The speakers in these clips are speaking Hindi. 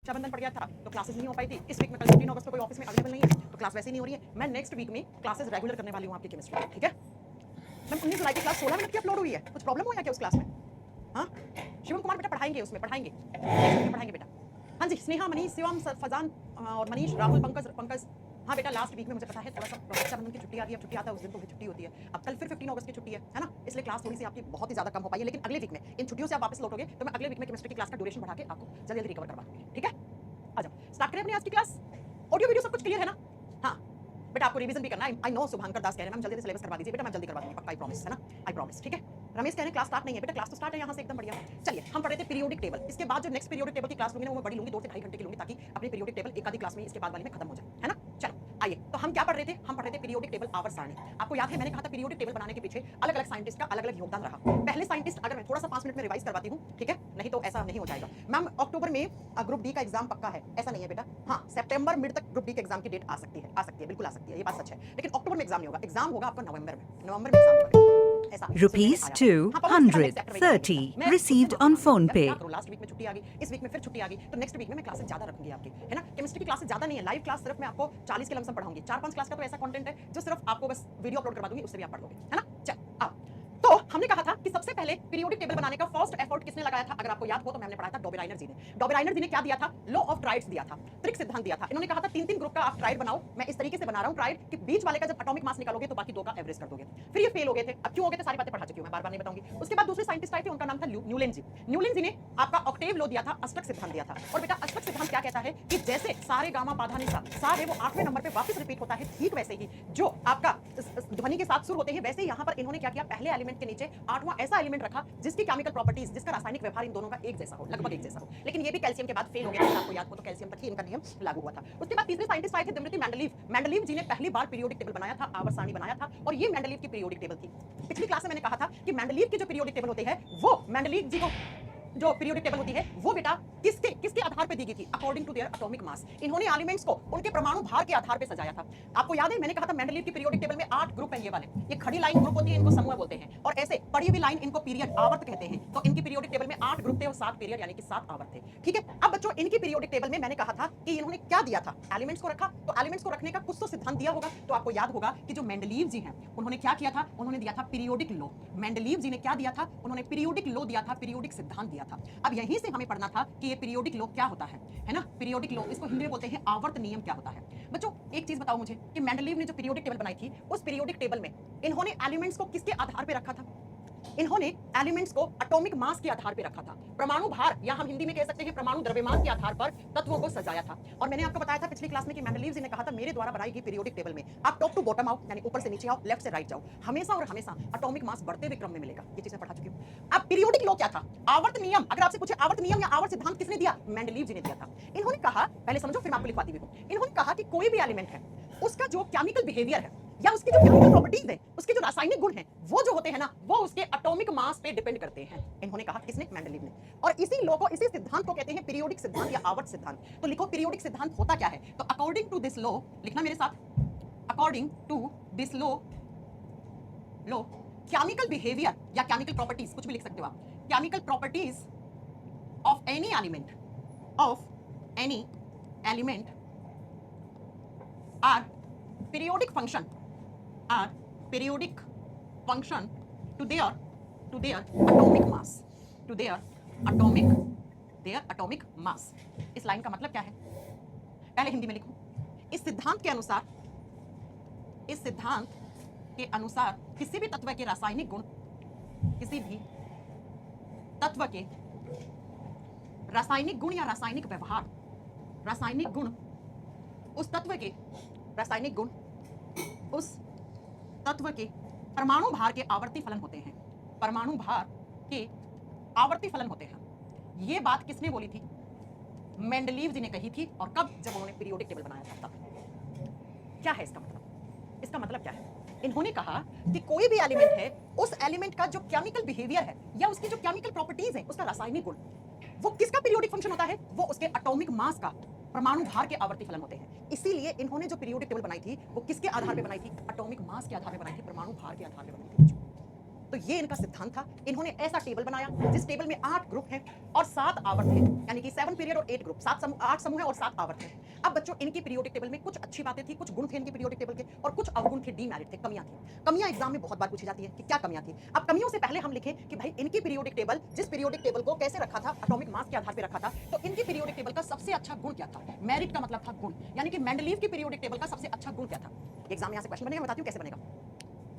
रक्षाबंधन पड़ गया था तो क्लासेस नहीं हो पाई थी। इस वीक में कल 15 अगस्त को कोई ऑफिस में अवेलेबल नहीं है तो क्लास वैसे ही नहीं हो रही है। मैं नेक्स्ट वीक में क्लासेस रेगुलर करने वाली हूँ आपकी केमिस्ट्री की, ठीक है। मैम 19 जुलाई की क्लास 16 मिनट की अपलोड हुई है, कुछ प्रॉब्लम हुआ क्या उस क्लास में? हाँ शिवम कुमार बेटा पढ़ाएंगे, उसमें पढ़ाएंगे बेटा। हाँ जी, स्नेहा, मनीष, शिवम, फजान और मनीष, राहुल, पंकज। हाँ बेटा, लास्ट वीक में मुझे पता है थोड़ा सा रक्षाबंधन की छुट्टी आ रही है, अब छुट्टी आता है उस दिन तो भी छुट्टी होती है। अब कल फिर 15 अगस्त की छुट्टी है ना, इसलिए क्लास थोड़ी सी आपकी बहुत ही ज्यादा कम हो पाई है। लेकिन अगले वीक में इन छुट्टियों से आप वापस लौटोगे तो मैं अगले वीक में केमिस्ट्री की क्लास का ड्यूरेशन बढ़ा के आपको जल्दी जल्दी रिकवर करवा दूंगी, ठीक है। आ जाओ, स्टार्ट करें अपनी आज की क्लास। ऑडियो वीडियो सब कुछ क्लियर है ना? हाँ बेटा, आपको रिवीजन भी करना है। आई नो शुभांकर दास कह रहे हैं मैम जल्दी से सिलेबस करवा दीजिए। बेटा मैं जल्दी करवा दूंगी पक्का, आई प्रॉमिस, है ना, आई प्रॉमिस, ठीक है। रमेश कह रहे हैं क्लास स्टार्ट नहीं है। बेटा क्लास तो स्टार्ट है यहाँ से, एकदम बढ़िया। चलिए हम पढ़ रहे थे पीरियोडिक टेबल। इसके बाद जो नेक्स्ट पीरियोडिक टेबल की क्लास लूंगी ना वो मैं बड़ी लूंगी, 2 से 2.5 घंटे की लूंगी, ताकि अपनी पीरियोडिक टेबल एक आधी क्लास में इसके बाद वाली में खत्म हो जाए, है ना। चलो आइए, तो हम क्या पढ़ रहे थे? हम पढ़ रहे थे पीरियोडिक टेबल आवर्त सारणी। आपको याद है मैंने कहा था पीरियोडिक टेबल बनाने के पीछे अलग अलग साइंटिस्ट का अलग अलग योगदान रहा। पहले साइंटिस्ट, अगर मैं थोड़ा सा 5 मिनट में रिवाइज करवाती हूँ, ठीक है, नहीं तो ऐसा नहीं हो जाएगा। मैम अक्टूबर में ग्रुप डी का एग्जाम पक्का है, ऐसा नहीं है बेटा। हाँ सितंबर मिड तक ग्रुप डी के एग्जाम की डेट आ सकती है, बिल्कुल आ सकती है, ये बात सच है। लेकिन अक्टूबर में एग्जाम नहीं होगा, एग्जाम होगा आपका नवंबर में एग्जाम होगा। Rupees 230 received on phone pay. Last week में छुट्टी आ गई, इस वीक में फिर छुट्टी आ गई, तो नेक्स्ट वीक में मैं क्लासेस ज्यादा रखूंगी आपकी, है ना। केमिस्ट्री की क्लासेस ज्यादा नहीं है, लाइव क्लास सिर्फ मैं आपको 40 के लमसम पढ़ाऊंगी। 4-5 क्लास का तो ऐसा कंटेंट है जो सिर्फ आपको बस वीडियो अपलोड करवा दूंगी, उससे भी आप पढ़ लोगे, है ना। चल आओ, तो हमने कहा था कि सबसे पहले पीरियोडिक टेबल बनाने का फर्स्ट एफर्ट किसने लगाया था? अगर आपको याद हो तो हमने पढ़ा था डॉबेराइनर जी ने। डॉबेराइनर जी ने क्या दिया था? लॉ ऑफ ट्राइड्स दिया था, त्रिक सिद्धांत दिया था। इन्होंने कहा था 3-3 ग्रुप का आप ट्राइड बनाओ। मैं इस तरीके से बना रहा हूं ट्राइड कि बीच वाले का जब एटॉमिक मास निकालोगे तो बाकी दो का एवरेज कर दोगे। फिर ये फेल हो गए थे। अब क्यों हो गए थे सारी बातें पढ़ा चुकी हूं, मैं बार-बार नहीं बताऊंगी। उसके बाद दूसरे साइंटिस्ट आए थे, उनका नाम था न्यूलैंड जी। न्यूलैंड जी ने आपका ऑक्टेव लॉ दिया था, अष्टक सिद्धांत दिया था। और बेटा अष्टक सिद्धांत क्या कहता है कि जैसे सारे गामा पाधा निसा सा है वो 8वें नंबर पे वापस रिपीट होता है, ठीक वैसे ही जो आपका ध्वनि के साथ सुर होते हैं, वैसे ही यहां पर इन्होंने क्या किया, पहले एलिमेंट के नीचे 8वां ऐसा एलिमेंट रखा जिसकी केमिकल प्रॉपर्टीज, जिसका रासायनिक व्यवहार इन दोनों का एक जैसा हो, लगभग एक जैसा हो। लेकिन ये भी कैल्शियम के बाद फेल हो गया था, आपको याद हो तो कैल्शियम तक ही इनका नियम लागू हुआ था। उसके बाद तीसरे साइंटिस्ट आए थे दिमित्री मेंडलीव। मेंडलीव जी ने पहली बार पीरियोडिक टेबल बनाया था, आवर्त सारणी बनाया था, और ये मेंडलीव की पीरियोडिक टेबल थी। पिछली क्लास में मैंने कहा था कि मेंडलीव की जो पीरियोडिक टेबल होती है वो मेंडलीव जी को जो पीरियोडिक टेबल होती है वो बेटा किसके आधार पे दी गई थी? According to their atomic mass. इन्होंने एलिमेंट्स को उनके परमाणु भार के आधार पे सजाया था। आपको याद है मैंने कहा था मेंडलीव की पीरियोडिक टेबल में 8 ग्रुप हैं, ये वाले, ये खड़ी लाइन ग्रुप होती है, इनको समूह बोलते हैं, और ऐसे पड़ी हुई लाइन इनको पीरियड, आवर्त कहते हैं। तो इनकी पीरियोडिक टेबल में 8 ग्रुप थे और 7 पीरियड यानी कि 7 आवर्त थे, ठीक है। अब बच्चों इनकी पीरियोडिक टेबल में मैंने कहा था कि इन्होंने क्या दिया था? एलिमेंट्स को रखा। तो एलिमेंट्स को रखने का कुछ तो सिद्धांत दिया होगा। तो आपको याद होगा कि जो मेंडलीव जी हैं उन्होंने क्या किया था? उन्होंने दिया था पीरियोडिक लॉ। मेंडलीव जी ने क्या दिया था? उन्होंने पीरियोडिक लॉ दिया था, पीरियोडिक सिद्धांत दिया था। अब यहीं से हमें पढ़ना था कि ये पीरियोडिक लॉ क्या होता है ना। पीरियोडिक लॉ, इसको हिंदी में बोलते हैं आवर्त नियम, क्या होता है? बच्चों एक चीज बताओ मुझे कि मेंडलीव ने जो पीरियोडिक टेबल बनाई थी उस पीरियोडिक टेबल में इन्होंने एलिमेंट्स को किसके आधार पे रखा था? इन्होंने एलिमेंट्स को एटॉमिक मास के आधार पे रखा था, परमाणु भार, या हम हिंदी में कह सकते हैं परमाणु द्रव्यमान के आधार पर तत्वों को सजाया था। और मैंने आपको बताया था पिछली क्लास में कि मेंडलीव जी ने कहा था मेरे द्वारा बनाई गई पीरियोडिक टेबल में आप टॉप टू बॉटम आओ, यानी ऊपर से नीचे आओ, लेफ्ट से राइट जाओ, हमेशा और हमेशा एटॉमिक मास बढ़ते हुए क्रम में मिलेगा। ये चीज मैं पढ़ा चुकी हूं। अब पीरियोडिक लॉ क्या था? आवर्त नियम। अगर आपसे पूछे आवर्त नियम या आवर्त सिद्धांत किसने दिया? मेंडलीव जी ने दिया था। इन्होंने कहा, पहले समझो फिर मैं आपको लिखवाती भी हूं। इन्होंने कहा कि कोई भी एलिमेंट है उसका जो केमिकल बिहेवियर है या उसकी जो केमिकल प्रॉपर्टीज है, उसके जो रासायनिक गुण हैं, वो जो होते हैं ना, वो उसके एटॉमिक मास पे डिपेंड करते हैं। इन्होंने कहा, किसने? मेंडलीव ने। और इसी लॉ को, इसी सिद्धांत को कहते हैं पीरियोडिक सिद्धांत या आवर्त सिद्धांत। तो लिखो पीरियोडिक सिद्धांत होता क्या है? तो अकॉर्डिंग टू दिस लॉ, लिखना मेरे साथ, according to this law chemical behaviour या केमिकल प्रॉपर्टीज, कुछ भी लिख सकते हो आप, chemical properties of any element are periodic function to their atomic mass, their atomic mass। इस लाइन का मतलब क्या है? पहले हिंदी में लिखो। इस सिद्धांत के अनुसार किसी भी तत्व के रासायनिक गुण, किसी भी तत्व के रासायनिक गुण या रासायनिक व्यवहार, रासायनिक गुण उस तत्व के रासायनिक गुण उस तत्व के परमाणु भार के आवर्ती फलन होते हैं, परमाणु भार के आवर्ती फलन होते हैं। ये बात किसने बोली थी? मेंडलीव जी ने कही थी। और कब? जब उन्होंने पीरियोडिक टेबल बनाया था तब। क्या है इसका मतलब? इसका मतलब क्या है? इन्होंने कहा कि कोई भी एलिमेंट है, उस एलिमेंट का जो केमिकल बिहेवियर है या उसकी जो केमिकल प्रॉपर्टीज है, उसका रासायनिक गुण, वो किसका पीरियोडिक फंक्शन होता है? वो उसके एटॉमिक मास का, परमाणु भार के आवर्ती फलन होते हैं। इसीलिए इन्होंने जो पीरियोडिक टेबल बनाई थी वो किसके आधार पे बनाई थी? एटॉमिक मास के आधार पे बनाई थी, परमाणु भार के आधार पे बनाई थी। तो ये इनका सिद्धांत था। इन्होंने ऐसा टेबल बनाया जिस टेबल में 8 ग्रुप हैं और 7 आवर्त हैं, यानी कि 7 पीरियड और 8 ग्रुप, 8 समूह हैं और 7 आवर्त हैं। अब बच्चों इनकी पीरियोडिक टेबल में कुछ अच्छी बातें थी, कुछ गुण थे इनकी पीरियोडिक टेबल के और कुछ अवगुण थे, डीमेरिट थे, कमियां थी। कमियां एग्जाम में बहुत बार पूछी जाती है कि क्या कमियां थी। अब कमियों से पहले हम लिखें कि भाई इनकी पीरियोडिक टेबल, जिस पीरियोडिक टेबल को कैसे रखा था, एटॉमिक मास के आधार पर रखा था, तो इनकी पीरियोडिक टेबल का सबसे अच्छा गुण क्या था। मेरिट का मतलब था गुण, यानी कि मेंडलीव की पीरियोडिक टेबल का सबसे अच्छा गुण क्या था। एग्जाम में यहां से क्वेश्चन बनेगा, बताती हूं कैसे बनेगा।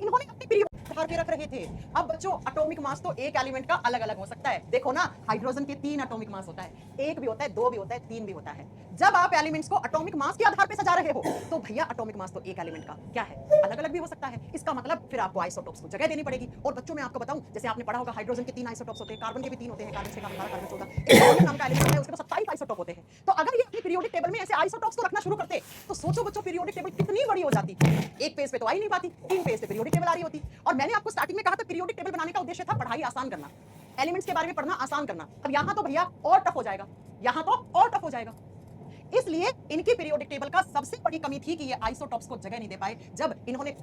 इन्होंने अपनी पीरियड आधार पे रख रहे थे। अब बच्चों एटॉमिक मास तो एक एलिमेंट का अलग अलग हो सकता है। देखो ना, हाइड्रोजन के 3 एटॉमिक मास होता है, 1 भी होता है, 2 भी होता है, 3 भी होता है। जब आप एलिमेंट्स को एटॉमिक मास के आधार पे सजा रहे हो तो भैया एटॉमिक मास तो एक एलिमेंट का क्या है, अलग अलग भी हो सकता है। इसका मतलब फिर आपको आइसोटोप्स को जगह देनी पड़ेगी। और बच्चों मैं आपको बताऊं, जैसे आपने पढ़ा होगा हाइड्रोजन के 3 आइसोटोप्स होते हैं, कार्बन के भी 3 होते हैं, कार्बन 6, कार्बन 12, कार्बन 14, एक सोडियम नाम का एलिमेंट है, उसके 27 आइसोटोप होते हैं। तो अगर ये अपनी पीरियोडिक टेबल में ऐसे आइसोटोप्स को रखना शुरू करते तो सोचो बच्चों पीरियोडिक टेबल कितनी बड़ी हो जाती। एक पेज पे तो आ ही नहीं पाती, 3 पेज पे पीरियोडिक टेबल आ रही होती। और मैंने आपको स्टार्टिंग में कहा था पीरियोडिक टेबल बनाने का उद्देश्य था पढ़ाई आसान करना, एलिमेंट्स के बारे में पढ़ना आसान करना। अब यहां तो भैया और टफ हो जाएगा, यहां तो और टफ हो जाएगा। इसलिए इनकी पीरियोडिक टेबल का सबसे बड़ी कमी थी कि ये आइसोटॉप्स को जगह नहीं दे पाए। जब इन्होंने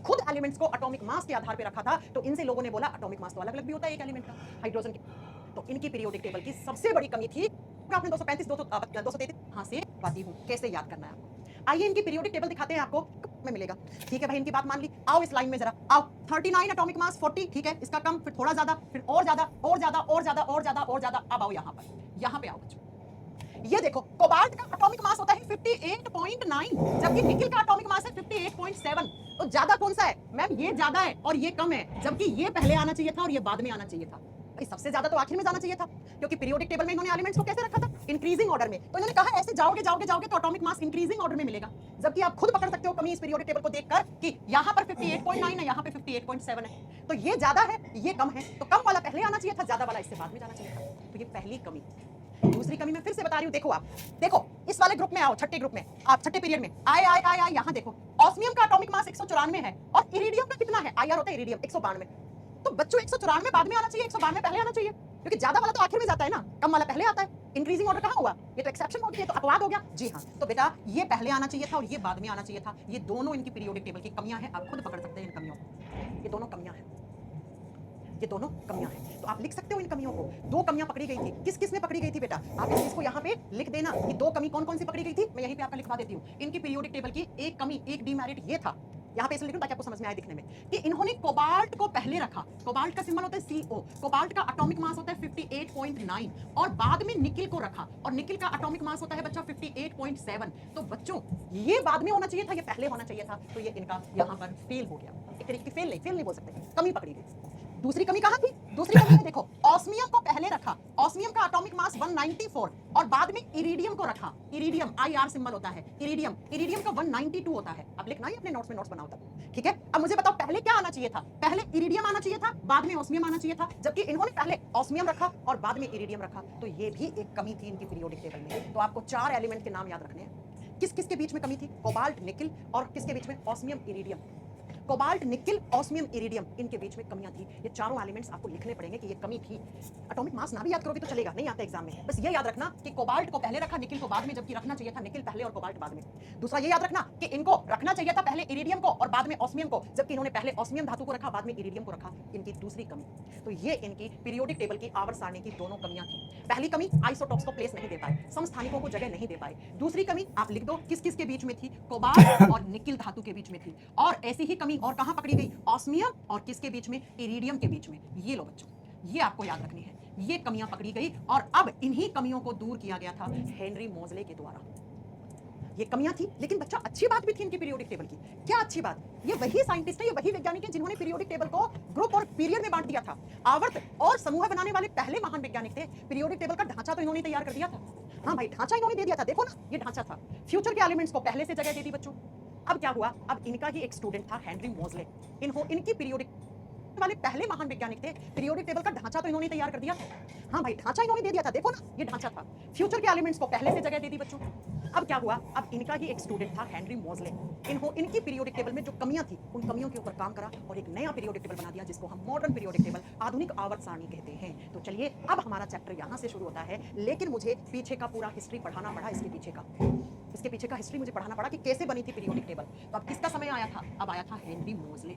खुद एलिमेंट्स को एटॉमिक मास के आधार पे रखा था, तो इनसे लोगों ने बोला एटॉमिक मास तो अलग अलग भी होता है एक एलिमेंट का, हाइड्रोजन की। तो इनकी पीरियोडिक टेबल की सबसे बड़ी कमी थी, आपने 235 233 हां से बाती हूं, कैसे याद करना है आपको। आइए इनकी पीरियोडिक टेबल दिखाते हैं आपको में मिलेगा। ठीक है भाई, इनकी बात मान ली। आओ इस लाइन में जरा आओ, 39 एटॉमिक मास, 40, ठीक है, इसका कम, फिर थोड़ा ज्यादा, फिर और ज्यादा, और ज्यादा, और ज्यादा, और ज्यादा, और ज्यादा। अब आओ यहां पर, यहां पे आओ बच्चों। ये देखो कोबाल्ट का एटॉमिक मास होता है 58.9, जबकि निकिल का एटॉमिक मास है 58.7। तो ज्यादा कौन सा है मैम? ये ज्यादा है और ये कम है, जबकि ये पहले आना चाहिए था और ये बाद में आना चाहिए था। भाई सबसे ज्यादा तो आखिर में जाना चाहिए था, क्योंकि पीरियोडिक टेबल में इन्होंने एलिमेंट्स को कैसे रखा था, इंक्रीजिंग ऑर्डर में। तो इन्होंने कहा ऐसे जाओगे जाओगे जाओगे तो एटॉमिक मास इंक्रीजिंग ऑर्डर में मिलेगा, जबकि आप खुद पकड़ सकते हो कमी इस पीरियोडिक टेबल को देखकर कि यहां पर 58.9 है, यहां पे 58.7 है। तो ये ज्यादा है, ये कम है, तो कम वाला पहले आना चाहिए था, ज्यादा वाला इससे बाद में जाना चाहिए था। तो ये पहली कमी। दूसरी कमी मैं फिर से बता रही हूं, देखो आप, देखो इस वाले ग्रुप में आओ, छठे ग्रुप में, आप छठे पीरियड में आए आए आए आए, यहां देखो ऑस्मियम का एटॉमिक मास 194 है और इरिडियम का कितना है, आईआर होता है इरिडियम 192। तो बच्चों 194 बाद में आना चाहिए, 192 पहले आना चाहिए, क्योंकि ज्यादा वाला तो आखिर में जाता है ना, कम वाला पहले आता है। इंक्रीजिंग ऑर्डर कहां हुआ? ये तो एक्सेप्शन हो गया, तो अपवाद हो गया। जी हां, तो बेटा ये पहले आना चाहिए था और ये बाद में आना चाहिए था। ये दोनों इनकी पीरियोडिक टेबल की कमियां हैं, आप खुद पकड़ सकते हैं इन कमियों को। ये दोनों कमियां हैं, ये दोनों कमियां हैं, तो आप लिख सकते हो इन कमियों को। दो कमियां पकड़ी गई थी, किस किस में पकड़ी गई थी बेटा? आप इस चीज को यहाँ पे लिख देना कि दो कमी कौन कौन सी पकड़ी गई थी, मैं यहीं पे आपका लिखवा देती हूँ। इनकी पीरियोडिक टेबल की एक कमी, एक डीमेरिट ये था, यहाँ पे इसलिए लिखूं ताकि आपको समझ में आए दिखने में, कि इन्होंने कोबाल्ट को पहले रखा। कोबाल्ट का सिंबल होता है CO, कोबाल्ट का एटॉमिक मास होता है 58.9 और बाद में निकिल को रखा, और निकिल का एटॉमिक मास होता है बच्चा 58.7। तो बच्चों ये बाद में होना चाहिए था, ये पहले होना चाहिए था, तो ये इनका यहाँ पर फेल हो गया। एक तरीके की फेल नहीं बोल सकते, कमी पकड़ी गई। दूसरी कमी कहां थी? दूसरी कमी में देखो, ऑस्मियम को पहले रखा, ऑस्मियम का एटॉमिक मास 194 और बाद में इरिडियम को रखा। इरिडियम IR सिंबल होता है, इरिडियम, इरिडियम का 192 होता है। अब लिखना ही अपने नोट्स में, नोट्स बनाओ तब, ठीक है। अब मुझे बताओ पहले क्या आना चाहिए था? पहले इरिडियम आना चाहिए था, बाद में ऑस्मियम आना चाहिए था, जबकि इन्होंने पहले ऑस्मियम रखा और बाद में इरिडियम रखा। तो ये भी एक कमी थी इनकी पीरियोडिक टेबल में। तो आपको 4 एलिमेंट के नाम याद रखने हैं। किस किस के बीच में कमी थी? कोबाल्ट, निकिल, और किसके बीच में? Osmium, iridium. Cobalt, nickel, osmium, iridium, इनके बीच में कमियां थी। ये चारों एलिमेंट्स आपको लिखने पड़ेंगे कि ये कमी थी। एटॉमिक मास ना भी याद करोगे तो चलेगा, नहीं आता एग्जाम में। बस ये याद रखना कि कोबाल्ट को पहले रखा, निकिल को बाद में, जबकि रखना चाहिए था निकिल पहले और कोबाल्ट बाद में। दूसरा ये याद रखना कि इनको रखना चाहिए था पहले इरिडियम को और बाद में ऑस्मियम को, जबकि इन्होंने पहले ऑस्मियम धातु को रखा, बाद में इरिडियम को रखा। इनकी दूसरी कमी। तो ये इनकी पीरियोडिक टेबल की आवर्त सारणी की दोनों कमियां थी। पहली कमी, आइसोटॉप्स को प्लेस नहीं दे पाए, समस्थानिकों को जगह नहीं दे पाए। दूसरी कमी आप लिख दो, किस किस के बीच में थी? कोबाल्ट और निकिल धातु के बीच में थी। और ऐसी ही कमी और कहां पकड़ी गई? ऑस्मियम और किसके बीच में? इरिडियम के बीच में। ये लो बच्चों, ये आपको याद रखनी है। ये कमियां पकड़ी गई और अब इन्हीं कमियों को दूर किया गया था हेनरी मोज़ले के द्वारा। ये कमियां थी, लेकिन बच्चा अच्छी बात भी थी इनकी पीरियोडिक टेबल की। क्या अच्छी बात? ये वही साइंटिस्ट है, ये वही वैज्ञानिक है जिन्होंने पीरियोडिक टेबल को ग्रुप और पीरियड में बांट दिया था। आवर्त और समूह बनाने वाले पहले महान वैज्ञानिक थे। पीरियोडिक टेबल का ढांचा तो इन्होंने तैयार कर दिया था। हाँ भाई, ढांचा इन्होंने दे दिया था। देखो ना, ये ढांचा था। फ्यूचर के एलिमेंट्स को पहले से जगह दे दी बच्चों। अब क्या हुआ? अब इनका ही एक स्टूडेंट था हेनरी मोज़ले। इनकी पीरियोडिक वाले पहले महान वैज्ञानिक थे। पीरियोडिक टेबल का ढांचा तो इन्होंने तैयार कर दिया था। हाँ भाई, ढांचा इन्होंने दे दिया था। देखो ना, ये ढांचा था। फ्यूचर के एलिमेंट्स को पहले से जगह दे दी बच्चों। अब क्या हुआ? अब इनका ही एक स्टूडेंट था हेनरी मोज़ले। इनकी पीरियोडिक टेबल में जो कमियां थी, उन कमियों के ऊपर काम करा और एक नया पीरियोडिक टेबल बना दिया, जिसको हम मॉडर्न पीरियोडिक टेबल, आधुनिक आवर्त सारणी कहते हैं। तो चलिए, अब हमारा चैप्टर यहाँ से शुरू होता है, लेकिन मुझे पीछे का पूरा हिस्ट्री पढ़ाना पड़ा। इसके पीछे का हिस्ट्री मुझे पढ़ाना पड़ा कि कैसे बनी थी पीरियोडिक टेबल। तो अब किसका समय आया था? अब आया था हेनरी मोज़ले।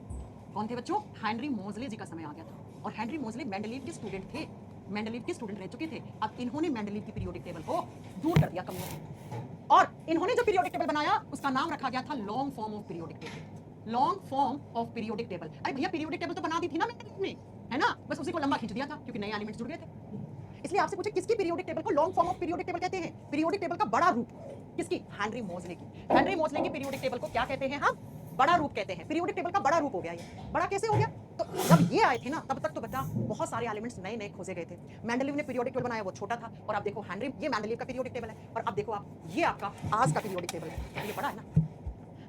कौन थे बच्चों? हेनरी मोज़ले जी का समय आ गया था। और हेनरी मोज़ले मेंडलीव के स्टूडेंट थे। मेंडलीव के स्टूडेंट रह चुके थे। अब इन्होंने मेंडलीव की पीरियोडिक टेबल को दूर कर दिया कमियों को। और इन्होंने जो पीरियोडिक टेबल बनाया, उसका नाम रखा गया था long form of periodic table. Long form of periodic table. अरे भैया, पीरियोडिक टेबल तो बना दी थी ना मेंडलीव ने, है ना? बस उसी को लंबा खींच दिया था, क्योंकि नए एलिमेंट्स जुड़ गए थे। इसलिए आपसे पूछे किसकी पीरियोडिक टेबल को long form of periodic table कहते हैं? पीरियोडिक टेबल का बड़ा रूप किसकी? हेनरी मोज़ले की। हेनरी मोज़ले की पीरियोडिक टेबल को क्या कहते हैं हम? बड़ा रूप कहते हैं। पीरियोडिक टेबल का बड़ा रूप हो गया ये। बड़ा कैसे हो गया? तो जब ये आए थे ना, तब तक तो बच्चा बहुत सारे एलिमेंट्स नए नए खोजे गए थे। मेंडलीव ने पीरियोडिक टेबल बनाया, वो छोटा था। और आप देखो हेनरी, ये मेंडलीव का पीरियोडिक टेबल है। और अब देखो आप, ये आपका आज का पीरियोडिक टेबल है। ये बड़ा है ना?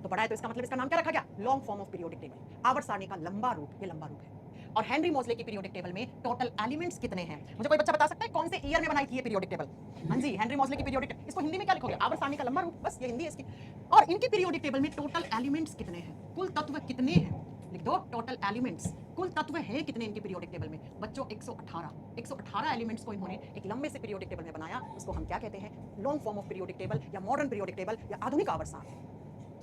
तो बड़ा है, तो इसका मतलब इसका नाम क्या रखा गया? Long form of periodic table. आवर्त सारणी का लंबा रूप, ये लंबा रूप है। और हेनरी मोज़ले की पीरियोडिक टेबल में टोटल एलिमेंट्स कितने हैं? मुझे कोई बच्चा बता सकता है कौन से ईयर में बनाई थी ये पीरियोडिक टेबल? हाँ जी, हेनरी मोज़ले की पीरियोडिक, इसको हिंदी में क्या लिखोगे? आवर्त सारणी का लंबा रूप, बस ये हिंदी है इसकी। और इनकी पीरियोडिक टेबल में टोटल एलिमेंट्स कितने हैं? कुल तत्व कितने हैं? लिख दो, टोटल एलिमेंट्स, कुल तत्व है कितने इनकी पीरियोडिक टेबल में? बच्चों 118 एलिमेंट्स को इन्होंने एक लंबे से पीरियोडिक टेबल में बनाया। उसको हम क्या कहते हैं? Long form of periodic table, या मॉडर्न पीरियोडिक टेबल, या आधुनिक आवर्त सारणी।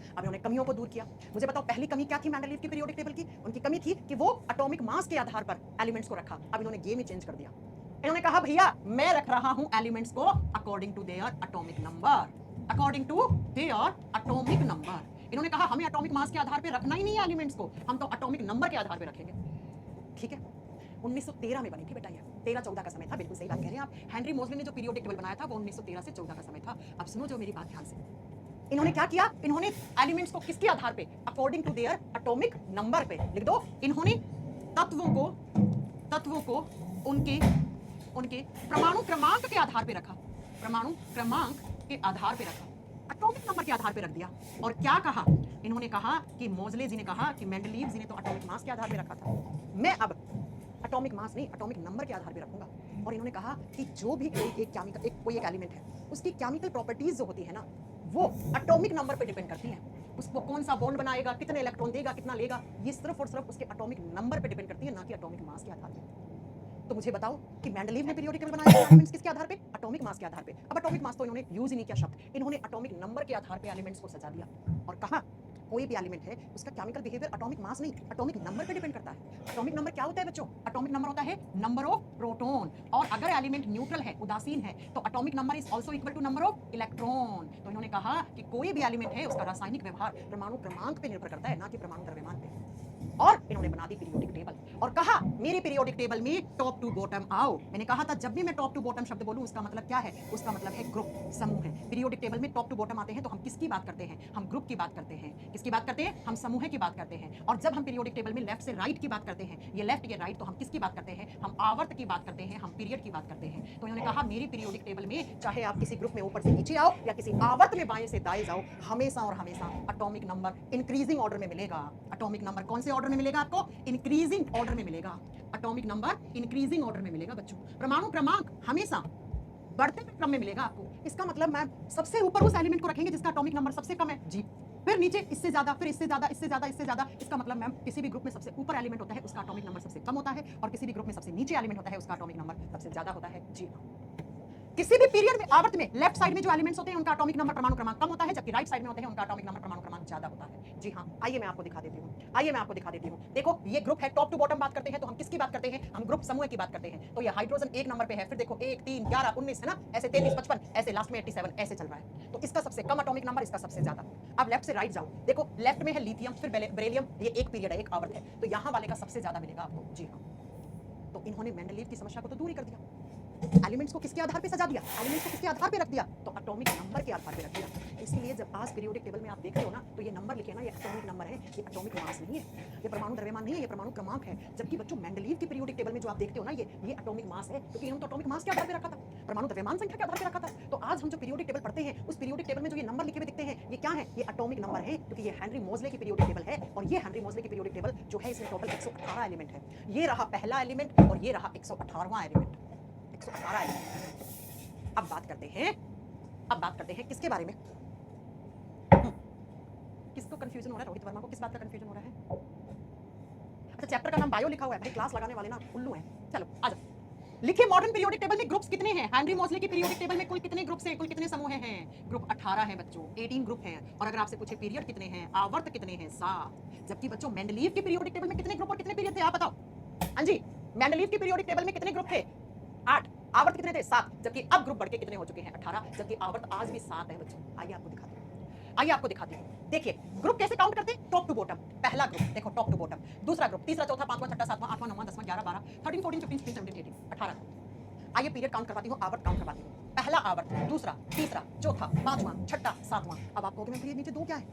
अब इन्होंने कमियों को दूर किया। मुझे बताओ, पहली कमी क्या थी मेंडलीव की पीरियोडिक टेबल की? उनकी कमी थी कि वो एटॉमिक मास के आधार पर एलिमेंट्स को रखा। अब इन्होंने गेम ही चेंज कर दिया। इन्होंने कहा, भैया मैं रख रहा हूं एलिमेंट्स को according to their atomic number. According to their atomic number. इन्होंने कहा, हमें एटॉमिक मास के आधार पर रखना ही नहीं है एलिमेंट्स को, हम तो एटॉमिक नंबर के आधार पर रखेंगे। ठीक है, 1913 में बनी थी बेटा ये। 13-14 का समय था। बिल्कुल सही बात कह रहे हैं आप। हेनरी मोज़ले ने जो पीरियोडिक टेबल बनाया था, वो 1913 से 14 का समय था। अब सुनो जो मेरी बात ध्यान से। इन्होंने क्या किया? इन्होंने एलिमेंट्स को किसके आधार पे? According to their atomic number पे। लिख दो, इन्होंने तत्वों को उनके परमाणु क्रमांक के आधार पे रखा। परमाणु क्रमांक के आधार पे रखा, एटॉमिक नंबर के आधार पे रख दिया। और क्या कहा? इन्होंने कहा कि मोज़ले जी ने कहा कि मेंडलीव जी ने तो एटॉमिक मास के आधार पे रखा था, मैं अब एटॉमिक मास नहीं, एटॉमिक नंबर के आधार पे रखूंगा। और इन्होंने कहा कि जो भी कोई एक एलिमेंट है, उसकी केमिकल प्रॉपर्टीज जो होती है ना, वो एटॉमिक नंबर पे डिपेंड करती है। उसको कौन सा बॉन्ड बनाएगा, कितने इलेक्ट्रॉन देगा, कितना लेगा, ये सिर्फ और सिर्फ उसके एटॉमिक नंबर पे डिपेंड करती है, ना कि एटॉमिक मास के आधार पे। तो मुझे बताओ कि मेंडलीव ने पीरियोडिक टेबल बनाया एलिमेंट्स किसके आधार पे? एटॉमिक मास के आधार पे। अब एटॉमिक मास तो इन्होंने यूज ही नहीं किया शब्द, इन्होंने एटॉमिक नंबर के आधार पे एलिमेंट्स को सजा दिया और कहा कोई भी एलिमेंट है उसका केमिकल बिहेवियर एटॉमिक मास नहीं, एटॉमिक नंबर पे डिपेंड करता है। एटॉमिक नंबर क्या होता है बच्चों? एटॉमिक नंबर होता है नंबर ऑफ प्रोटॉन। और अगर एलिमेंट न्यूट्रल है, उदासीन है, तो atomic number is also equal to number of electron. तो इन्होंने कहा कि कोई भी एलिमेंट है उसका रासायनिक व्यवहार परमाणु क्रमांक पे निर्भर करता है, ना कि परमाणु द्रव्यमान पे। और इन्होंने बना दी पीरियोडिक टेबल और कहा मेरे पीरियोडिक टेबल में टॉप टू बॉटम आओ। मैंने कहा था जब भी मैं टॉप टू बॉटम शब्द बोलूं उसका मतलब क्या है? उसका मतलब है ग्रुप, समूह है। पीरियोडिक टेबल में टॉप टू बॉटम आते हैं तो हम किसकी बात करते हैं? हम ग्रुप की बात करते हैं। किसकी बात करते हैं? हम समूह की बात करते हैं। और जब हम पीरियोडिक टेबल में लेफ्ट से राइट की बात करते हैं, ये लेफ्ट ये राइट, तो हम किसकी बात करते हैं? हम आवर्त की बात करते हैं, हम पीरियड की बात करते हैं। तो इन्होंने कहा मेरी पीरियोडिक टेबल में चाहे आप किसी ग्रुप में ऊपर से नीचे आओ या किसी आवर्त में बाएं से दाएं जाओ, हमेशा और हमेशा एटॉमिक नंबर इंक्रीजिंग ऑर्डर में मिलेगा। एटॉमिक नंबर कौन से ऑर्डर में मिलेगा आपको? इंक्रीजिंग ऑर्डर में मिलेगा। एटॉमिक नंबर इंक्रीजिंग ऑर्डर में मिलेगा बच्चों। परमाणु क्रमांक हमेशा बढ़ते हुए क्रम में मिलेगा आपको। इसका मतलब मैम सबसे ऊपर उस एलिमेंट को रखेंगे जिसका एटॉमिक नंबर सबसे कम है जी, फिर नीचे इससे ज्यादा, फिर इससे ज्यादा, इससे ज्यादा, इससे ज्यादा। इसका मतलब मैम किसी भी ग्रुप में सबसे ऊपर एलिमेंट होता है उसका एटॉमिक नंबर सबसे कम होता है, और किसी भी ग्रुप में सबसे नीचे एलिमेंट होता है उसका एटॉमिक नंबर सबसे ज्यादा होता है जी। किसी भी पीरियड में आवर्त में लेफ्ट साइड में जो एलिमेंट्स होते हैं उनका एटॉमिक नंबर परमाणु क्रमांक कम होता है, जबकि राइट साइड में होते हैं उनका एटॉमिक नंबर परमाणु क्रमांक ज्यादा होता है जी हाँ। आइए मैं आपको दिखा देती हूँ। देखो ये ग्रुप है, टॉप टू बॉटम बात करते हैं तो हम किसकी बात करते हैं? हम ग्रुप समूह की बात करते हैं। तो ये हाइड्रोजन 1 नंबर पे है, फिर देखो 1 3 11 19 है ना, ऐसे 33 55, ऐसे लास्ट में 87 ऐसे चल रहा है। तो इसका सबसे कम एटॉमिक नंबर, इसका सबसे ज्यादा। अब लेफ्ट से राइट जाओ, देखो लेफ्ट में है लिथियम, फिर बेरिलियम, ये एक पीरियड है, एक आवर्त है, तो यहाँ वाले का सबसे ज्यादा मिलेगा आपको जी हाँ। तो इन्होंने मेंडलीव की समस्या को तो दूर ही कर दिया। एलिमेंट्स को किसके आधार पे सजा दिया, एलिमेंट्स को किसके आधार पे रख दिया, तो एटॉमिक नंबर के आधार पे रख दिया। इसलिए जब आज पीरियोडिक टेबल में आप देखते हो ना, तो ये नंबर लिखे ना, ये एटॉमिक नंबर है, ये एटॉमिक मास नहीं है, ये परमाणु द्रव्यमान नहीं है, ये परमाणु क्रमांक है। जबकि बच्चों मेंडलीव की पीरियोडिक टेबल में जो आप देखते हो ना, ये एटॉमिक मास है, क्योंकि हम तो एटॉमिक मास के आधार पे रखा था, परमाणु द्रव्यमान संख्या के आधार पे रखा था। तो आज हम जो पीरियोडिक टेबल पढ़ते हैं, उस पीरियोडिक टेबल में जो ये नंबर लिखे हुए दिखते हैं, ये क्या है, ये एटॉमिक नंबर है, क्योंकि ये हेनरी मोजले की पीरियोडिक टेबल है। और ये हेनरी मोजले की पीरियोडिक टेबल जो है, इसमें टोटल 118 एलिमेंट है। ये रहा पहला एलिमेंट और ये रहा 118वां एलिमेंट, 118 एलिमेंट। अब बात करते हैं किसके बारे में? किसको कंफ्यूजन हो रहा है? रोहित वर्मा को किस बात का कंफ्यूजन हो रहा है? अच्छा, चैप्टर का नाम बायो लिखा हुआ है, अपनी क्लास लगाने वाले ना उल्लू हैं। चलो आ जाओ, लिखिए मॉडर्न पीरियोडिक टेबल में ग्रुप्स कितने हैं? हेनरी मोजले की पीरियोडिक टेबल में कुल कितने ग्रुप्स हैं, कुल कितने समूह हैं? ग्रुप 18 हैं बच्चों, 18 ग्रुप हैं। और अगर आपसे पूछे पीरियड कितने हैं, आवर्त कितने हैं? 7। जबकि बच्चों मेंडलीव की पीरियोडिक टेबल में कितने ग्रुप और कितने पीरियड थे, आप बताओ? हाँ जी, मेंडलीव की पीरियोडिक टेबल में कितने ग्रुप थे? 8। आवर्त कितने थे? 7। जबकि अब ग्रुप बढ़ के कितने हो चुके हैं? 18। जबकि आवर्त आज भी 7 है बच्चों। आइए आपको दिखाती हूँ। देखिए ग्रुप कैसे काउंट करते हैं, टॉप टू बॉटम। पहला ग्रुप देखो, टॉप टू बॉटम। दूसरा ग्रुप, तीसरा, चौथा, पांचवा, छठा, सातवां, आठवां, नौवां, 10वां, 11, 12, 13, 14, 15, 16, 17, 18, 18। आइए पीरियड काउंट करवाती हूँ, आवर्त काउंट करवाती हूँ। पहला आवर्त, दूसरा, तीसरा, चौथा, पांचवा, छठा, सातवां। अब आप कहोगे मैं नीचे दो क्या है?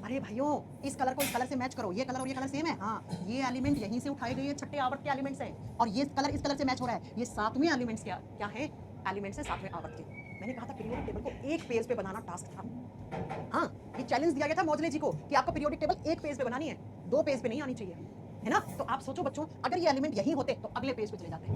अरे भाइयों, इस कलर को इस कलर से मैच करो, ये कलर और ये कलर सेम है। हाँ, ये एलिमेंट यहीं से उठाए गए छठे आवर्त के एलिमेंट्स हैं, और ये कलर इस कलर से मैच हो रहा है। ये 7वें एलिमेंट्स क्या है? एलिमेंट्स है 7वें आवर्त के। मैंने कहा था पीरियोडिक टेबल को एक पेज पे बनाना टास्क था। हाँ, ये चैलेंज दिया गया था मोजले जी को कि आपको पीरियोडिक टेबल एक पेज पे बनानी है, 2 पेज पे नहीं आनी चाहिए, है ना? तो आप सोचो बच्चों, अगर ये एलिमेंट यहीं होते तो अगले पेज पे चले जाते,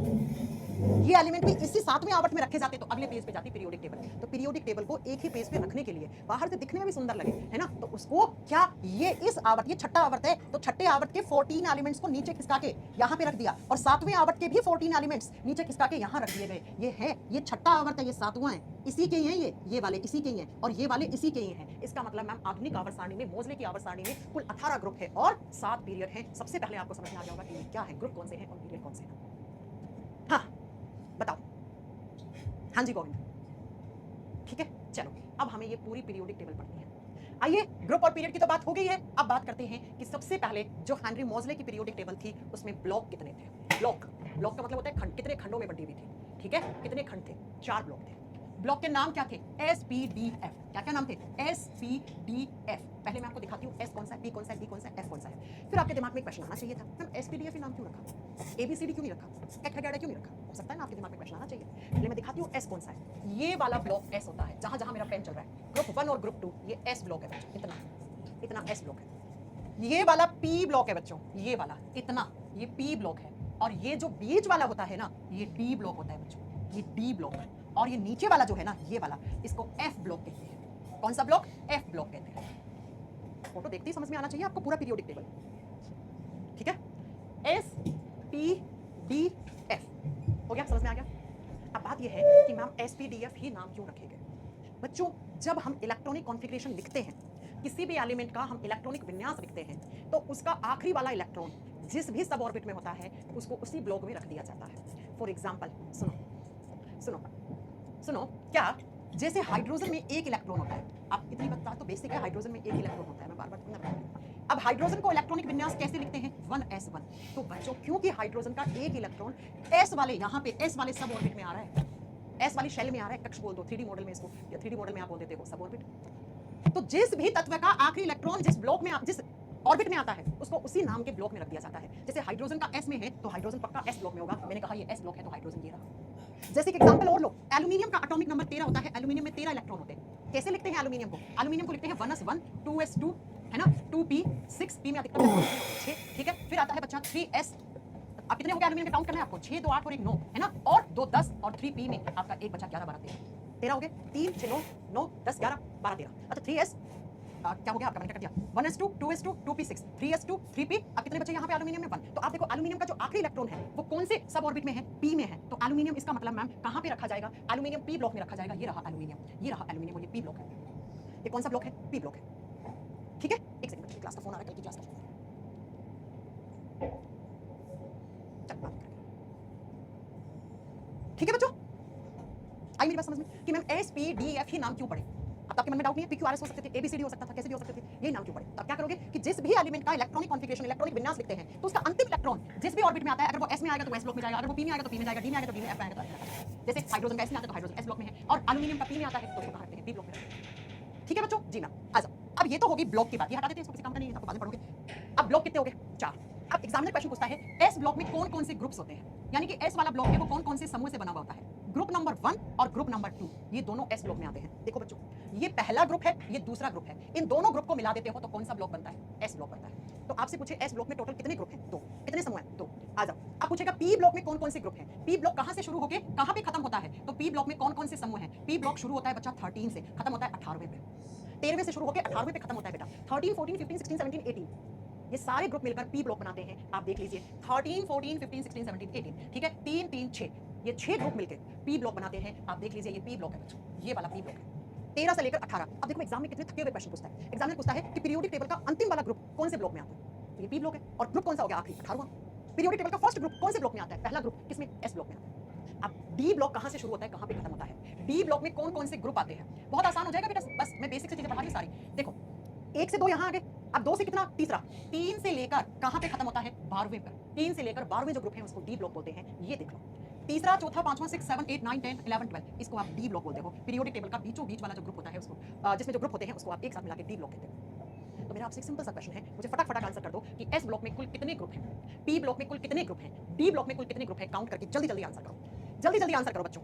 ये एलिमेंट भी इसी 7वें आवर्त में रखे जाते तो अगले पेज पे जाती पीरियोडिक टेबल। तो पीरियोडिक टेबल को एक ही पेज पे रखने के लिए, बाहर से दिखने में भी सुंदर लगे, है ना, तो उसको क्या, ये इस आवर्त, ये छठा आवर्त है, तो छठे आवर्त के 14 एलिमेंट्स को नीचे खिसका के यहाँ पे रख दिया, और 7वें आवर्त के भी 14 एलिमेंट्स नीचे खिसका के यहाँ रख दिए गए। ये है, ये छठा आवर्त है, ये 7वां है, इसी के ही हैं ये वाले इसी के ही हैं, और ये वाले इसी के ही हैं। इसका मतलब मैम आधुनिक आवर्त सारणी में, मोजले की आवर्त सारणी में कुल 18 ग्रुप है और 7 पीरियड हैं। सबसे पहले आपको समझ में आ जाएगा कि ये क्या है, ग्रुप कौन से हैं और पीरियड कौन से हैं। हाँ बताओ। हाँ जी गोविंद, ठीक है। चलो अब हमें ये पूरी पीरियोडिक टेबल पढ़नी है। आइए, ग्रुप और पीरियड की तो बात हो गई है, अब बात करते हैं कि सबसे पहले जो हेनरी मोजले की पीरियोडिक टेबल थी उसमें ब्लॉक कितने थे। ब्लॉक का मतलब होता है खंड, कितने खंडों में बंटी हुई थी, ठीक है। कितने खंड थे? 4 ब्लॉक थे। ब्लॉक के नाम क्या थे? SPDF। क्या नाम थे? SPDF। पहले मैं आपको दिखाती हूँ S कौन सा है, P कौन सा है, D कौन सा है, F कौन सा है। फिर आपके दिमाग में एक क्वेश्चन आना चाहिए था, मैम SPDF ही नाम क्यों रखा, ABCD क्यों नहीं रखा, एक्ट क्यों नहीं रखा? हो सकता है ना आपके दिमाग में क्वेश्चन आना चाहिए। पहले मैं दिखाती हूँ S कौन सा है। ये वाला ब्लॉक S होता है, जहां जहां मेरा पेन चल रहा है, ग्रुप 1 और ग्रुप 2, ये S ब्लॉक है बच्चों, इतना S ब्लॉक है। ये वाला P ब्लॉक है बच्चों, ये वाला इतना, ये P ब्लॉक है। और ये जो बीच वाला होता है ना, ये D ब्लॉक होता है बच्चों, ये D ब्लॉक है। और ये नीचे वाला जो है ना, ये वाला, इसको F ब्लॉक कहते हैं। कौन सा ब्लॉक? F ब्लॉक कहते हैं। फोटो देखते ही समझ में आना चाहिए आपको पूरा पीरियोडिक टेबल, ठीक है। SPDF हो गया, समझ में आ गया। अब बात ये है कि मैम SPDF ही नाम क्यों रखे गए? बच्चों, जब हम इलेक्ट्रॉनिक कॉन्फ़िगरेशन लिखते हैं, किसी भी एलिमेंट का हम इलेक्ट्रॉनिक विन्यास लिखते हैं, तो उसका आखिरी वाला इलेक्ट्रॉन जिस भी सब ऑर्बिट में होता है उसको उसी ब्लॉक में रख दिया जाता है। फॉर एग्जाम्पल सुनो, क्या जैसे हाइड्रोजन में एक इलेक्ट्रॉन होता है, आप इतनी बता तो बेसिक है, हाइड्रोजन में एक इलेक्ट्रॉन होता है, मैं बार बार। अब हाइड्रोजन को इलेक्ट्रॉनिक विन्यास कैसे लिखते हैं? 1s1। तो बच्चों, क्योंकि हाइड्रोजन का एक इलेक्ट्रॉन s वाले, यहाँ पे s वाले सब ऑर्बिट में आ रहा है, s वाली शेल में आ रहा है, कक्ष बोल दो 3D मॉडल में इसको, या 3D मॉडल में आप बोल देते हो सब ऑर्बिट। तो जिस भी तत्व का आखिरी इलेक्ट्रॉन जिस ब्लॉक में, जिस ऑर्बिट में आता है, उसको उसी नाम के ब्लॉक में रख दिया जाता है। जैसे हाइड्रोजन का s में है तो हाइड्रोजन पक्का s ब्लॉक में होगा। मैंने कहा ये s ब्लॉक है तो हाइड्रोजन ये रहा। जैसे कि एग्जांपल और लो, एल्यूमिनियम का एटॉमिक नंबर 13 होता है, एल्यूमिनियम में 13 इलेक्ट्रॉन होते हैं। कैसे लिखते हैं एल्यूमिनियम को? एल्यूमिनियम को लिखते हैं 1s1 2s2, है ना, 2p 6p में अधिकतम 6, ठीक है। फिर आता है बच्चा 3s। अब कितने हो गए एल्यूमिनियम के? काउंट करना है आपको, 6 2 8 और 1 9, है ना, और 2 10 और 3p में आपका 1 बचा 11 12 13 हो गए। 3 6 9 9 10 11 12 13। अच्छा 3s क्या हो गया आपका? मैंने कर दिया 1s2 2s2 2p6 3s2 3p। अब कितने बचे यहाँ पे एल्यूमिनियम में? 1। तो आप देखो एल्यूमिनियम का जो आखिरी इलेक्ट्रॉन है वो कौन से सब ऑर्बिट में है? p में है। तो एल्यूमिनियम, इसका मतलब मैम कहाँ पे रखा जाएगा? एल्यूमिनियम p ब्लॉक में रखा जाएगा। ये रहा एल्यूमिनियम, ये रहा एल्यूमिनियम, और ये p ब्लॉक है। ये कौन सा ब्लॉक है? p ब्लॉक है, ठीक है। एक सेकंड, क्लास का फोन आ रहा है, कल की क्लास का। ठीक है बच्चों, आई मेरी बात समझ में कि मैम SPDF ही नाम क्यों पड़े? अब आपके मन में डाउट नहीं है PQRS हो सकते थे, ABCD हो सकता था, कैसे भी हो सकते थे, ये नाम क्यों पड़े? तो आप क्या करोगे कि जिस भी एलिमेंट का इलेक्ट्रॉनिक कॉन्फ़िगरेशन, इलेक्ट्रॉनिक विन्यास लिखते हैं, तो उसका अंतिम इलेक्ट्रॉन जिस भी ऑर्बिट में आता है, अगर वो s में आएगा तो s ब्लॉक में जाएगा, अगर वो p में आएगा तो p में जाएगा, d में आएगा तो d में, f में आएगा तो f में आएगा। जैसे हाइड्रोजन का s में आता है तो हाइड्रोजन s ब्लॉक में है, और एल्यूमीनियम का p में आता है तो उसको कहाँ रखते हैं? p ब्लॉक में रखते हैं। ठीक है बच्चों? जी मैम, आ जाओ। अब ये तो होगी ब्लॉक की बात, ये हटा देते हैं, इसको किसी काम का नहीं है, आपको बाद में पढ़ोगे। अब ब्लॉक कितने हो गए? 4। अब एग्जामिनर क्वेश्चन पूछता है s ब्लॉक में कौन कौन से ग्रुप्स होते हैं, यानी कि s वाला ब्लॉक है वो कौन कौन से समूह से बना हुआ होता है। ग्रुप नंबर 1 और ग्रुप नंबर 2 ये दोनों s ब्लॉक में आते हैं। देखो बच्चों, ये पहला ग्रुप है, ये दूसरा ग्रुप है, इन दोनों ग्रुप को मिला देते हो तो कौन सा ब्लॉक बनता है? s ब्लॉक बनता है। तो आपसे पूछे s ब्लॉक में टोटल कितने ग्रुप हैं? 2। कितने समूह हैं? 2। आ जाओ। अब पूछेगा p ब्लॉक में कौन कौन से ग्रुप हैं? p ब्लॉक कहां से शुरू होके कहां पे खत्म होता है? तो p ब्लॉक में कौन कौन से समूह हैं? p ब्लॉक शुरू होता है बच्चा 13 से, खत्म होता है 18वें पे। 13वें से शुरू होकर 18वें पे खत्म होता है बेटा। 13, 14, 15, 16, 17, 18 ये सारे ग्रुप मिलकर p ब्लॉक बनाते हैं। आप देख लीजिए 13, 14, 15, 16, 17, 18 ठीक है, 3, 3, 6 ये 6 ग्रुप मिलकर p ब्लॉक बनाते हैं। आप देख लीजिए ये p ब्लॉक है बच्चों, ये वाला p ब्लॉक है 13 से लेकर 18। अब देखो एग्जाम में कितने थके हुए क्वेश्चन पूछता है। एग्जामिनर पूछता है कि पीरियोडिक टेबल का अंतिम वाला ग्रुप कौन से ब्लॉक में आता है? तो ये p ब्लॉक है। और ग्रुप कौन सा हो गया? आखिरी 18वां। पीरियोडिक टेबल का फर्स्ट ग्रुप कौन से ब्लॉक में आता है? पहला ग्रुप किसमें? s ब्लॉक में आता है। अब d ब्लॉक कहां से शुरू होता है, कहां पे खत्म होता है? d ब्लॉक में कौन कौन से ग्रुप आते हैं? बहुत आसान हो जाएगा बेटा, बस मैं बेसिक से चीजें पढ़ा रही हूं सारी। देखो 1 से 2 यहां आ गए, अब 2 से कितना? तीसरा। 3 से लेकर कहां पे खत्म होता है? 12वें पर। 3 से लेकर 12वें जो ग्रुप है उसको डी ब्लॉक बोलते हैं। ये देख लो, तीसरा, चौथा, पांचवा, 6, 7, 8, 9, 10, 11, 12 इसको आप डी ब्लॉक बोलते हो। पीरियोडिक टेबल का बीचों बीच वाला जो ग्रुप होता है उसको जिसमें जो ग्रुप होते हैं उसको आप एक साथ मिला के डी ब्लॉक कहते हो। तो मेरा आपसे एक सिंपल सा क्वेश्चन है, मुझे फटाफट आंसर कर दो कि एस ब्लॉक में कुल कितने ग्रुप हैं, पी ब्लॉक में कुल कितने ग्रुप हैं, डी ब्लॉक में कुल कितने ग्रुप हैं, काउंट करके जल्दी जल्दी आंसर करो। जल्दी जल्दी आंसर करो बच्चों,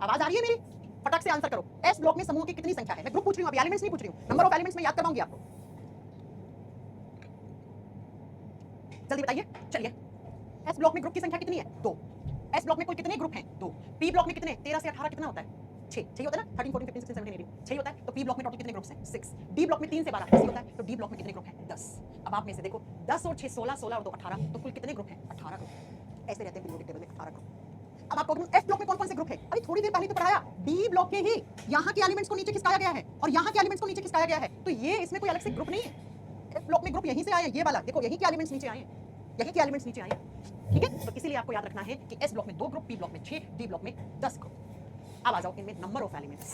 आवाज आ रही है मेरी? फटाक से आंसर करो। एस ब्लॉक में समूह की कितनी संख्या है? मैं ग्रुप पूछ रही हूं, अभी एलिमेंट्स नहीं पूछ रही हूं। नंबर ऑफ एलिमेंट्स में याद करवाऊंगी आपको। जल्दी बताइए। चलिए, एस ब्लॉक में ग्रुप की संख्या कितनी है? 2। एस ब्लॉक में कुल कितने ग्रुप हैं? 2। पी ब्लॉक में कितने? 13 से 18 कितना होता है? 6 6 होता है ना। 13, 14, 15, 16, 17, 18 6 होता है। तो पी ब्लॉक में टोटल कितने ग्रुप्स हैं? 6। डी ब्लॉक में 3 से 12 10 होता है। तो डी ब्लॉक में कितने ग्रुप हैं? 10। अब आप में से देखो 10 और 6 16, 16 और 2 18, तो कुल कितने ग्रुप हैं? 18 ग्रुप। ऐसे रहते हैं पीरियोडिक टेबल में 18 ग्रुप। अब आपको एफ ब्लॉक में कौन कौन से ग्रुप है? अभी थोड़ी देर पहले तो पढ़ाया। डी ब्लॉक के ही यहाँ के एलिमेंट्स को नीचे खिसकाया गया है और यहाँ के एलिमेंट्स को नीचे खिसकाया गया है, तो ये इसमें कोई अलग से ग्रुप नहीं है। एफ ब्लॉक में ग्रुप यहीं से आए हैं, ये वाला देखो, यहीं के एलिमेंट्स नीचे आए हैं, यहीं के एलिमेंट्स नीचे आए हैं। ठीक है, तो इसीलिए आपको याद रखना है कि एस ब्लॉक में 2 ग्रुप, पी ब्लॉक में 6, डी ब्लॉक में 10 ग्रुप। अब आ जाओ इनमें नंबर ऑफ एलिमेंट्स।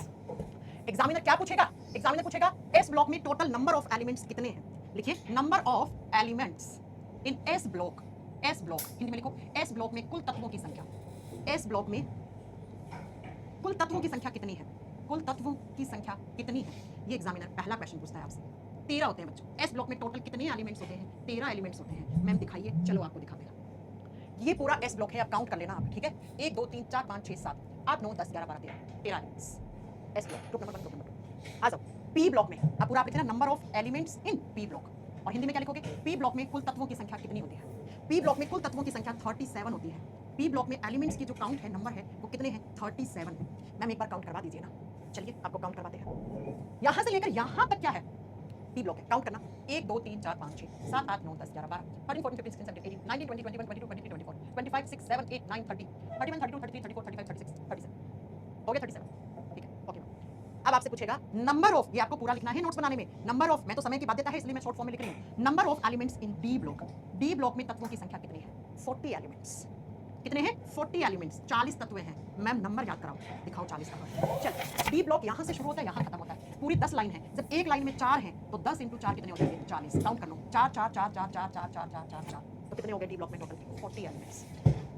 एग्जामिनर क्या पूछेगा? एग्जामिनर पूछेगा एस ब्लॉक में टोटल नंबर ऑफ एलिमेंट्स कितने हैं। लिखिए number of elements in S block. S block Hindi में लिखो, एस ब्लॉक में कुल तत्वों की संख्या। एस ब्लॉक में कुल तत्वों की संख्या कितनी है? कुल तत्वों की संख्या कितनी है? ये एग्जामिनर पहला क्वेश्चन पूछता है आपसे। 13 होते हैं बच्चों। एस ब्लॉक में टोटल कितने एलिमेंट्स होते हैं? 13 एलिमेंट्स होते हैं। मैम दिखाइए, चलो आपको दिखा देगा। ये पूरा एस ब्लॉक है, आप काउंट कर लेना आप, ठीक है। 1 2 3 4 5 6 7 8 9 10 11 12 13 elements. S block group number 1, group number 2। आ जाओ पी ब्लॉक में, आप पूरा आप लिखना number of elements in P block, और हिंदी में क्या लिखोगे? पी ब्लॉक में कुल तत्वों की संख्या कितनी होती है? पी ब्लॉक में कुल तत्वों की संख्या 37 होती है। पी ब्लॉक में एलिमेंट्स की जो काउंट है, नंबर है, वो कितने हैं? 37 है। मैम एक बार काउंट करवा दीजिए ना। चलिए आपको काउंट करवाते हैं। यहां से लेकर यहां तक क्या है? पी ब्लॉक है, काउंट करना। 1 2 3 4 5 6 7 8 9 10 11 12 13 14 15 16 17 18 19 20 21 22 23 24 25 6 7 8 9 30 31 32 33 34 35 36 37 हो गया 37। ठीक है, ओके। अब आपसे पूछेगा नंबर ऑफ, ये आपको पूरा लिखना है नोट्स बनाने में। नंबर ऑफ, मैं तो समय की बाध्यता है इसलिए मैं शॉर्ट फॉर्म में लिख रही हूं। Number of elements in D block. D block में तत्वों की संख्या कितनी है? 40 एलिमेंट्स। कितने हैं? 40 एलिमेंट्स। 40 तत्व हैं। मैम नंबर याद कराओ, दिखाओ 40 का। चल, डी ब्लॉक यहां से शुरू होता है, यहां खत्म होता है। पूरी 10 लाइन है। जब एक लाइन में 4 हैं तो 10 × 4 कितने हो जाएंगे? 40। काउंट कर लो, 4 4 4 4 4 4 4 4 4 4, तो कितने हो गए डी ब्लॉक में टोटल? 40 एलिमेंट्स।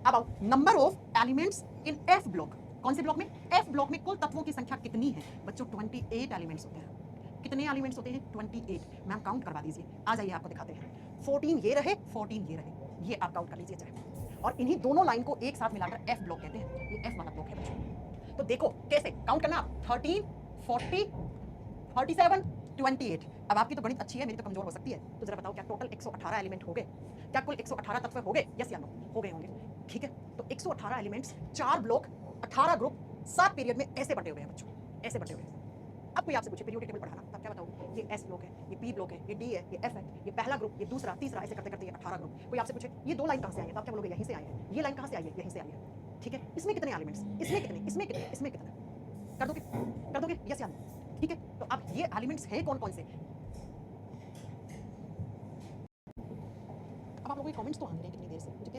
अब आओ number of elements in F block. कौन से ब्लॉक में? एफ ब्लॉक में कुल तत्वों की संख्या कितनी है? बच्चों 28 एलिमेंट्स होते हैं। कितने एलिमेंट्स होते हैं? 28। मैम काउंट करवा दीजिए। आ जाइए आपको दिखाते हैं। 14 ये रहे, 14 ये रहे, ये आप काउंट कर लीजिए चाहे। और इन्हीं दोनों लाइन को एक साथ मिलाकर एफ ब्लॉक कहते हैं। ये एफ वाला ब्लॉक है बच्चों। तो देखो कैसे काउंट करना, 13 40 37 28। अब आपकी तो गणित अच्छी है, मेरी तो कमजोर हो सकती है। तो जरा बताओ क्या टोटल 118 एलिमेंट हो गए? क्या कुल 118 तत्व हो गए? यस या नो? हो गए होंगे। ठीक है, तो 118 एलिमेंट्स, 4 ब्लॉक, 18 ग्रुप, 7 पीरियड में ऐसे बटे हुए हैं बच्चों, ऐसे बटे हुए हैं। अब कोई आपसे पूछे पीरियोडिक टेबल पढ़ाना, तब क्या बताओगे? ये एस ब्लॉक है, ये पी ब्लॉक है, ये डी है, ये एफ है, ये पहला ग्रुप, ये दूसरा, तीसरा, ऐसे करते करते ये 18 ग्रुप। कोई आपसे पूछे ये 2 लाइन कहां से आई है, तो आप क्या बोलोगे? यहीं से आई है। ये लाइन कहां से आई है? यहीं से आई है। ठीक है, इसमें कितने एलिमेंट्स? इसमें कितने, इसमें कितने, इसमें कितने? कर दोगे यस या नो? ठीक है, तो अब ये एलिमेंट्स है कौन कौन से? अब आप लोगों के कमेंट्स तो आ नहीं रहे कितनी देर से, मुझे